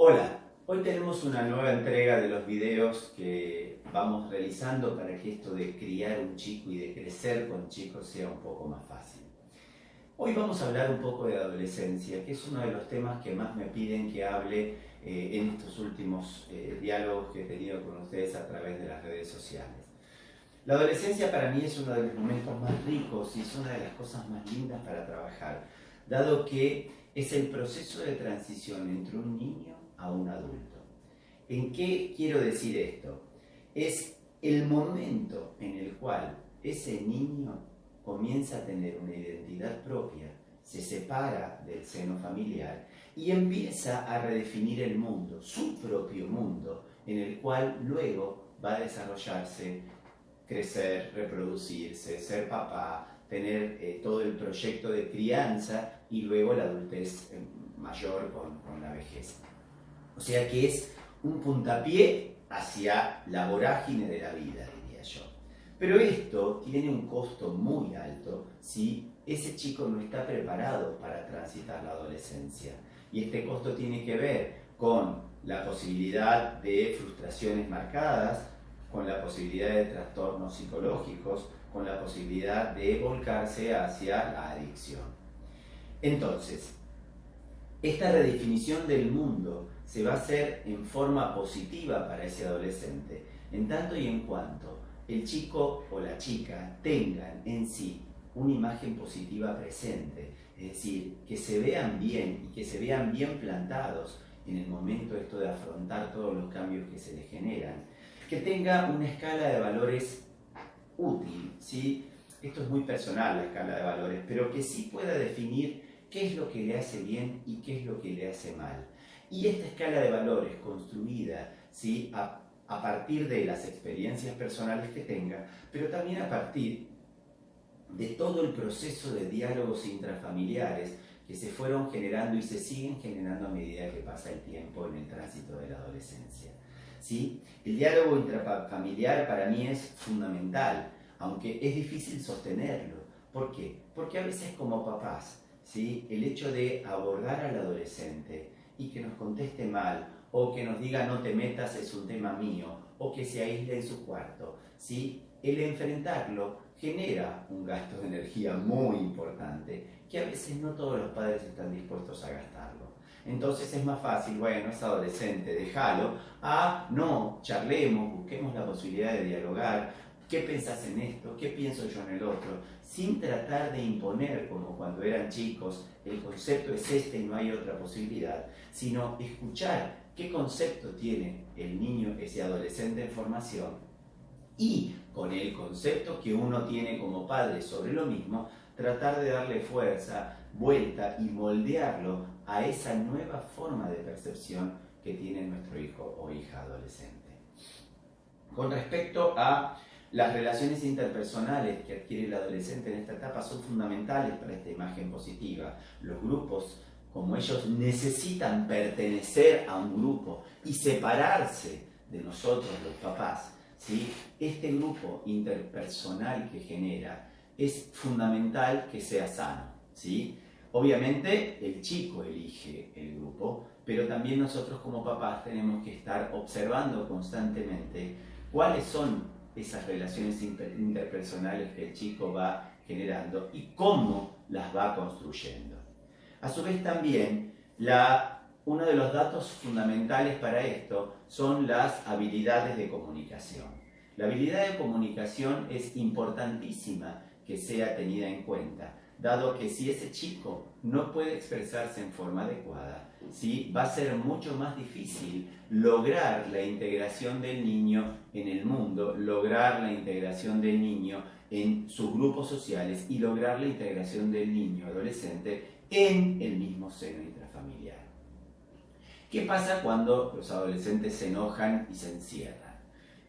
Hola, hoy tenemos una nueva entrega de los videos que vamos realizando para que esto de criar un chico y de crecer con chicos sea un poco más fácil. Hoy vamos a hablar un poco de adolescencia, que es uno de los temas que más me piden que hable en estos últimos diálogos que he tenido con ustedes a través de las redes sociales. La adolescencia para mí es uno de los momentos más ricos y es una de las cosas más lindas para trabajar, dado que es el proceso de transición entre un niño a un adulto. ¿En qué quiero decir esto? Es el momento en el cual ese niño comienza a tener una identidad propia, se separa del seno familiar y empieza a redefinir el mundo, su propio mundo, en el cual luego va a desarrollarse, crecer, reproducirse, ser papá, tener todo el proyecto de crianza y luego la adultez mayor con la vejez. O sea que es un puntapié hacia la vorágine de la vida, diría yo. Pero esto tiene un costo muy alto si ese chico no está preparado para transitar la adolescencia. Y este costo tiene que ver con la posibilidad de frustraciones marcadas, con la posibilidad de trastornos psicológicos, con la posibilidad de volcarse hacia la adicción. Entonces, esta redefinición del mundo se va a hacer en forma positiva para ese adolescente, en tanto y en cuanto el chico o la chica tengan en sí una imagen positiva presente, es decir, que se vean bien y que se vean bien plantados en el momento esto de afrontar todos los cambios que se les generan, que tenga una escala de valores útil, ¿sí? Esto es muy personal, la escala de valores, pero que sí pueda definir qué es lo que le hace bien y qué es lo que le hace mal. Y esta escala de valores construida, ¿sí?, a partir de las experiencias personales que tenga, pero también a partir de todo el proceso de diálogos intrafamiliares que se fueron generando y se siguen generando a medida que pasa el tiempo en el tránsito de la adolescencia. ¿Sí? El diálogo intrafamiliar para mí es fundamental, aunque es difícil sostenerlo. ¿Por qué? Porque a veces como papás, ¿sí?, el hecho de abordar al adolescente y que nos conteste mal, o que nos diga no te metas es un tema mío, o que se aísle en su cuarto, ¿sí?, el enfrentarlo genera un gasto de energía muy importante, que a veces no todos los padres están dispuestos a gastarlo. Entonces es más fácil, bueno, es adolescente, déjalo, no, charlemos, busquemos la posibilidad de dialogar, ¿qué pensás en esto? ¿Qué pienso yo en el otro? Sin tratar de imponer, como cuando eran chicos, el concepto es este y no hay otra posibilidad, sino escuchar qué concepto tiene el niño, ese adolescente en formación, y con el concepto que uno tiene como padre sobre lo mismo, tratar de darle fuerza, vuelta y moldearlo a esa nueva forma de percepción que tiene nuestro hijo o hija adolescente. Con respecto a las relaciones interpersonales que adquiere el adolescente en esta etapa son fundamentales para esta imagen positiva. Los grupos, como ellos necesitan pertenecer a un grupo y separarse de nosotros los papás, ¿sí?, este grupo interpersonal que genera es fundamental que sea sano, ¿sí? Obviamente el chico elige el grupo, pero también nosotros como papás tenemos que estar observando constantemente cuáles son esas relaciones interpersonales que el chico va generando y cómo las va construyendo. A su vez también, uno de los datos fundamentales para esto son las habilidades de comunicación. La habilidad de comunicación es importantísima que sea tenida en cuenta, dado que si ese chico no puede expresarse en forma adecuada, ¿sí?, va a ser mucho más difícil lograr la integración del niño en el mundo, lograr la integración del niño en sus grupos sociales y lograr la integración del niño adolescente en el mismo seno intrafamiliar. ¿Qué pasa cuando los adolescentes se enojan y se encierran?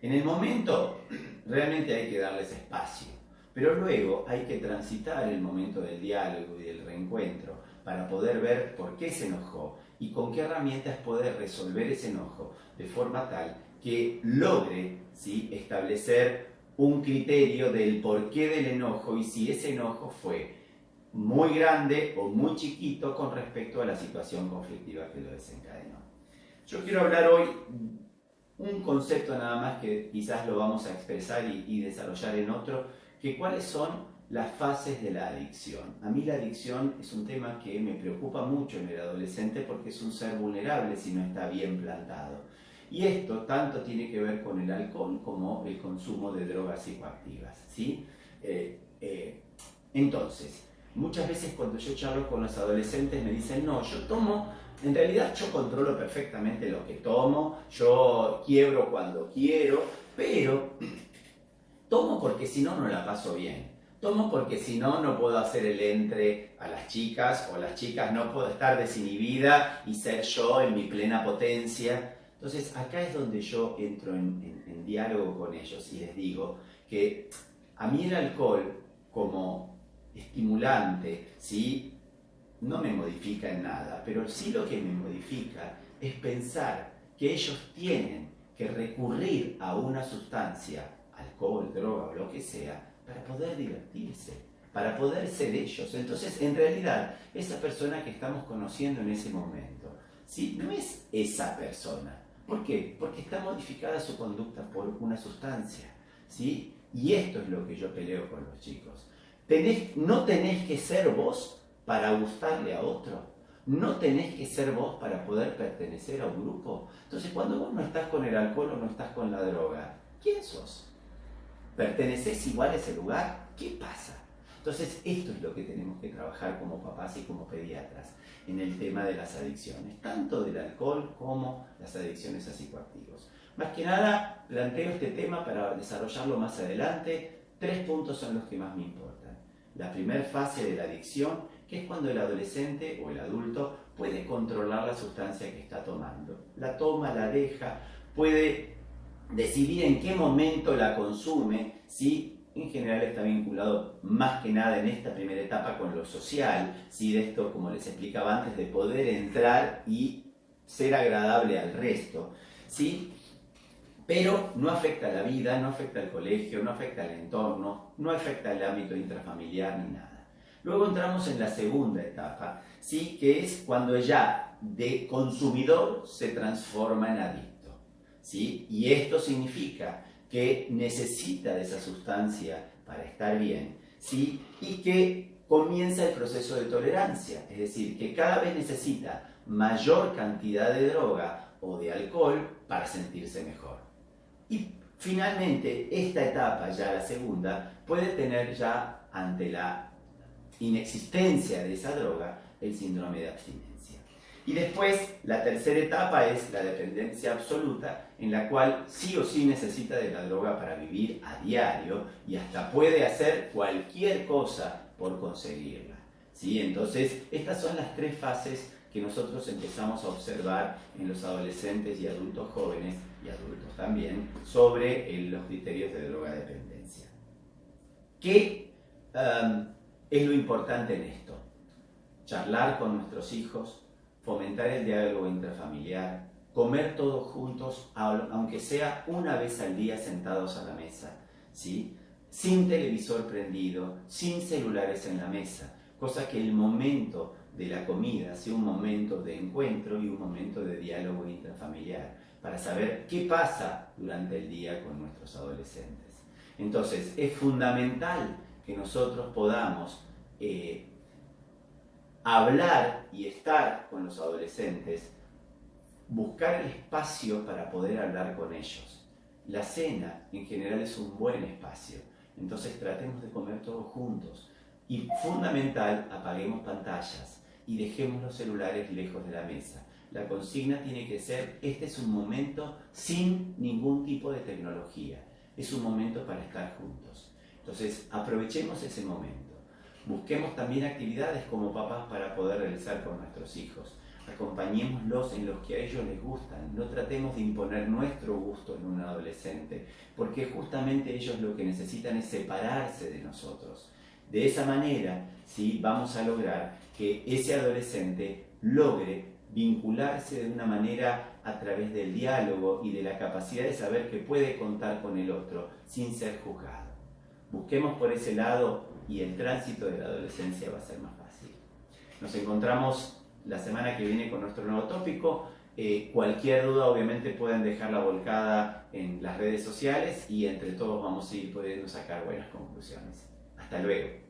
En el momento realmente hay que darles espacio, pero luego hay que transitar el momento del diálogo y del reencuentro para poder ver por qué se enojó y con qué herramientas poder resolver ese enojo de forma tal que logre, ¿sí?, establecer un criterio del porqué del enojo y si ese enojo fue muy grande o muy chiquito con respecto a la situación conflictiva que lo desencadenó. Yo quiero hablar hoy un concepto nada más que quizás lo vamos a expresar y desarrollar en otro, que cuáles son las fases de la adicción. A mí la adicción es un tema que me preocupa mucho en el adolescente porque es un ser vulnerable si no está bien plantado. Y esto tanto tiene que ver con el alcohol como el consumo de drogas psicoactivas, ¿sí? Entonces, muchas veces cuando yo charlo con los adolescentes me dicen, no, yo tomo, en realidad yo controlo perfectamente lo que tomo, yo quiebro cuando quiero, pero tomo porque si no, no la paso bien. Tomo porque si no, no puedo hacer el entre a las chicas, o las chicas no puedo estar desinhibida y ser yo en mi plena potencia. Entonces, acá es donde yo entro en diálogo con ellos y les digo que a mí el alcohol como estimulante, ¿sí? No me modifica en nada, pero sí lo que me modifica es pensar que ellos tienen que recurrir a una sustancia, alcohol, droga o lo que sea, para poder divertirse, para poder ser ellos. Entonces, en realidad, esa persona que estamos conociendo en ese momento, ¿sí? No es esa persona. ¿Por qué? Porque está modificada su conducta por una sustancia, ¿sí? Y esto es lo que yo peleo con los chicos. No tenés que ser vos para gustarle a otro. No tenés que ser vos para poder pertenecer a un grupo. Entonces, cuando vos no estás con el alcohol o no estás con la droga, ¿quién sos? ¿Pertenecés igual a ese lugar? ¿Qué pasa? Entonces, esto es lo que tenemos que trabajar como papás y como pediatras en el tema de las adicciones, tanto del alcohol como las adicciones a psicoactivos. Más que nada, planteo este tema para desarrollarlo más adelante. 3 puntos son los que más me importan. La primera fase de la adicción, que es cuando el adolescente o el adulto puede controlar la sustancia que está tomando. La toma, la deja, puede decidir en qué momento la consume, ¿sí? En general está vinculado más que nada en esta primera etapa con lo social, ¿sí? De esto, como les explicaba antes, de poder entrar y ser agradable al resto, ¿sí? Pero no afecta a la vida, no afecta al colegio, no afecta al entorno, no afecta al ámbito intrafamiliar ni nada. Luego entramos en la segunda etapa, ¿sí? Que es cuando ya de consumidor se transforma en adicto, ¿sí? Y esto significa que necesita de esa sustancia para estar bien, ¿sí? Y que comienza el proceso de tolerancia, es decir, que cada vez necesita mayor cantidad de droga o de alcohol para sentirse mejor. Y finalmente, esta etapa, ya la segunda, puede tener ya ante la inexistencia de esa droga el síndrome de abstinencia. Y después, la tercera etapa es la dependencia absoluta, en la cual sí o sí necesita de la droga para vivir a diario y hasta puede hacer cualquier cosa por conseguirla, ¿sí? Entonces, estas son las 3 fases que nosotros empezamos a observar en los adolescentes y adultos jóvenes, y adultos también, sobre los criterios de drogadependencia. ¿Qué es lo importante en esto? Charlar con nuestros hijos, fomentar el diálogo intrafamiliar, comer todos juntos, aunque sea una vez al día sentados a la mesa, ¿sí? Sin televisor prendido, sin celulares en la mesa, cosa que el momento de la comida sea un momento de encuentro y un momento de diálogo intrafamiliar, para saber qué pasa durante el día con nuestros adolescentes. Entonces, es fundamental que nosotros podamos hablar y estar con los adolescentes, buscar el espacio para poder hablar con ellos. La cena, en general, es un buen espacio. Entonces, tratemos de comer todos juntos. Y fundamental, apaguemos pantallas y dejemos los celulares lejos de la mesa. La consigna tiene que ser, este es un momento sin ningún tipo de tecnología. Es un momento para estar juntos. Entonces, aprovechemos ese momento. Busquemos también actividades como papás para poder realizar con nuestros hijos. Acompañémoslos en los que a ellos les gustan. No tratemos de imponer nuestro gusto en un adolescente, porque justamente ellos lo que necesitan es separarse de nosotros. De esa manera, ¿sí? Vamos a lograr que ese adolescente logre vincularse de una manera a través del diálogo y de la capacidad de saber que puede contar con el otro sin ser juzgado. Busquemos por ese lado y el tránsito de la adolescencia va a ser más fácil. Nos encontramos la semana que viene con nuestro nuevo tópico. Cualquier duda obviamente pueden dejarla volcada en las redes sociales y entre todos vamos a ir pudiendo sacar buenas conclusiones. Hasta luego.